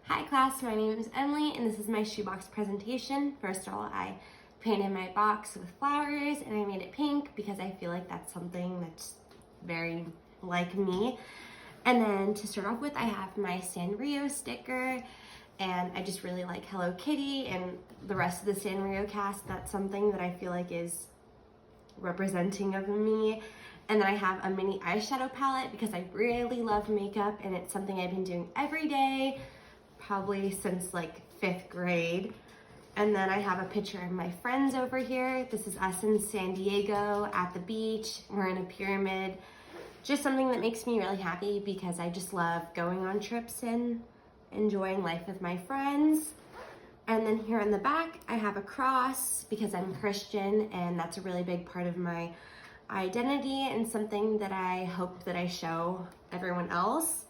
Hi class, my name is Emily and this is my shoebox presentation. First of all, I painted my box with flowers and I made it pink because I feel like that's something that's very like me. And then to start off with, I have my Sanrio sticker and I just really like Hello Kitty and the rest of the Sanrio cast. That's something that I feel like is representing of me. And then I have a mini eyeshadow palette because I really love makeup and it's something I've been doing every day, probably since like 5th grade. And then I have a picture of my friends over here. This is us in San Diego at the beach. We're in a pyramid. Just something that makes me really happy because I just love going on trips and enjoying life with my friends. And then here in the back, I have a cross because I'm Christian and that's a really big part of my identity and something that I hope that I show everyone else.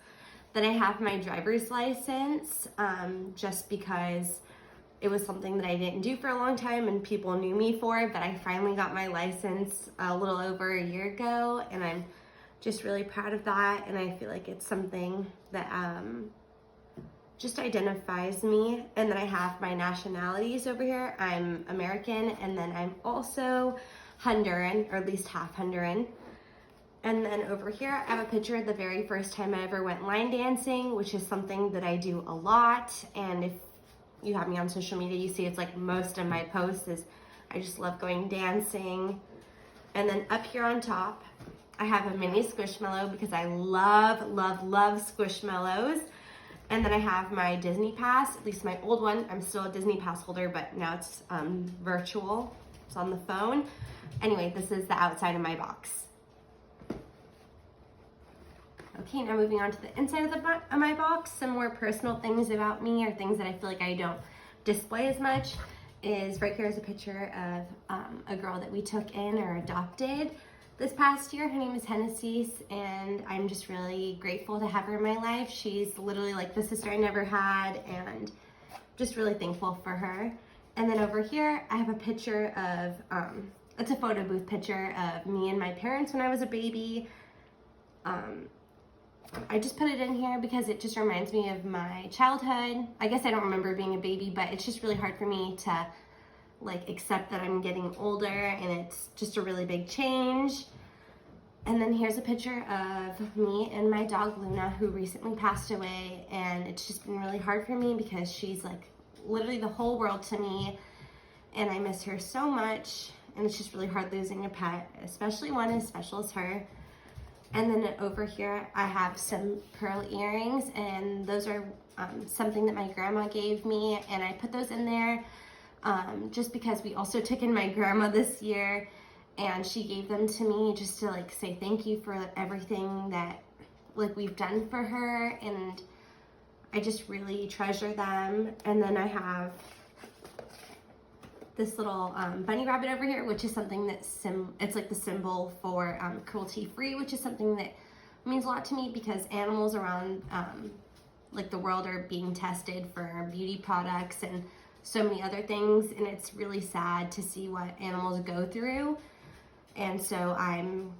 Then I have my driver's license just because it was something that I didn't do for a long time and people knew me for, but I finally got my license a little over a year ago and I'm just really proud of that. And I feel like it's something that just identifies me. And then I have my nationalities over here. I'm American and then I'm also Honduran, or at least half Honduran. And then over here, I have a picture of the very first time I ever went line dancing, which is something that I do a lot. And if you have me on social media, you see it's like most of my posts is I just love going dancing. And then up here on top, I have a mini Squishmallow because I love, love, love Squishmallows. And then I have my Disney Pass, at least my old one. I'm still a Disney Pass holder, but now it's virtual. It's on the phone. Anyway, this is the outside of my box. Okay, now moving on to the inside of my box, some more personal things about me or things that I feel like I don't display as much is right here is a picture of a girl that we took in or adopted this past year. Her name is Hennessy and I'm just really grateful to have her in my life. She's literally like the sister I never had and just really thankful for her. And then over here, I have a picture of, it's a photo booth picture of me and my parents when I was a baby. I just put it in here because it just reminds me of my childhood. I guess I don't remember being a baby, but it's just really hard for me to like accept that I'm getting older and it's just a really big change. And then here's a picture of me and my dog Luna, who recently passed away, and it's just been really hard for me because she's like literally the whole world to me and I miss her so much, and it's just really hard losing a pet, especially one as special as her. And then over here I have some pearl earrings and those are something that my grandma gave me, and I put those in there just because we also took in my grandma this year and she gave them to me just to like say thank you for everything that like we've done for her, and I just really treasure them. And then I have this little bunny rabbit over here, which is something that it's like the symbol for cruelty free, which is something that means a lot to me because animals around like the world are being tested for beauty products and so many other things, and it's really sad to see what animals go through. And so I'm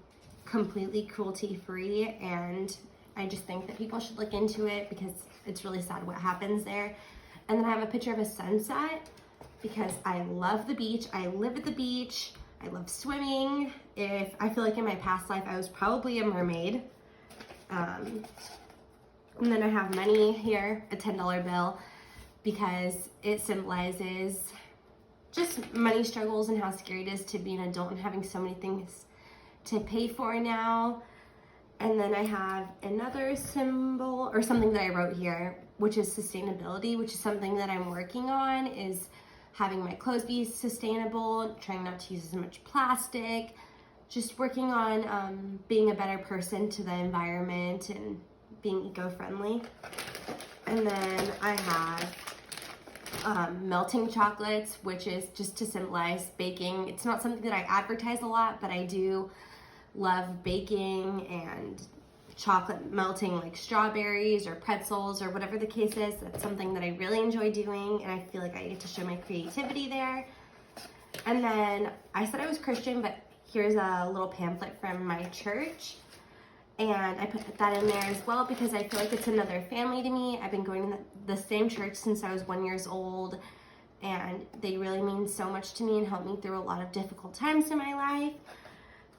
completely cruelty free, and I just think that people should look into it because it's really sad what happens there. And then I have a picture of a sunset because I love the beach. I live at the beach. I love swimming. I feel like in my past life, I was probably a mermaid. And then I have money here, a $10 bill, because it symbolizes just money struggles and how scary it is to be an adult and having so many things to pay for now. And then I have another symbol or something that I wrote here, which is sustainability, which is something that I'm working on, is having my clothes be sustainable, trying not to use as much plastic, just working on being a better person to the environment and being eco-friendly. And then I have melting chocolates, which is just to symbolize baking. It's not something that I advertise a lot, but I do love baking and chocolate melting, like strawberries or pretzels or whatever the case is. That's something that I really enjoy doing, and I feel like I get to show my creativity there. And then I said I was Christian, but here's a little pamphlet from my church, And I put that in there as well because I feel like it's another family to me. I've been going to the same church since I was 1 year old, and they really mean so much to me and helped me through a lot of difficult times in my life.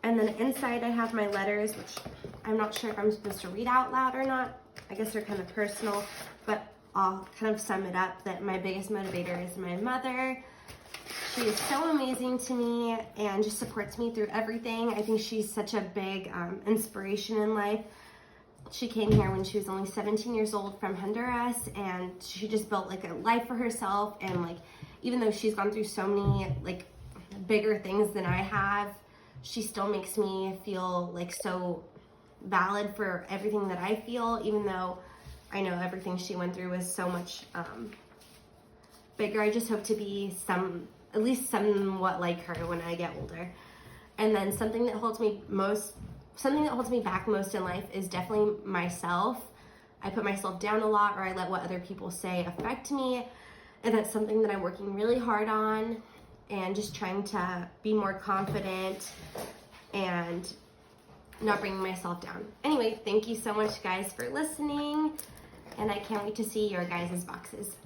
And then inside I have my letters, which I'm not sure if I'm supposed to read out loud or not. I guess they're kind of personal, but I'll kind of sum it up that my biggest motivator is my mother. She is so amazing to me and just supports me through everything. I think she's such a big inspiration in life. She came here when she was only 17 years old from Honduras, and she just built like a life for herself. And like, even though she's gone through so many like bigger things than I have, she still makes me feel like so valid for everything that I feel, even though I know everything she went through was so much bigger. I just hope to be at least somewhat like her when I get older. And then something that holds me back most in life is definitely myself. I put myself down a lot, or I let what other people say affect me. And that's something that I'm working really hard on, and just trying to be more confident and not bringing myself down. Anyway, thank you so much guys for listening, and I can't wait to see your guys' boxes.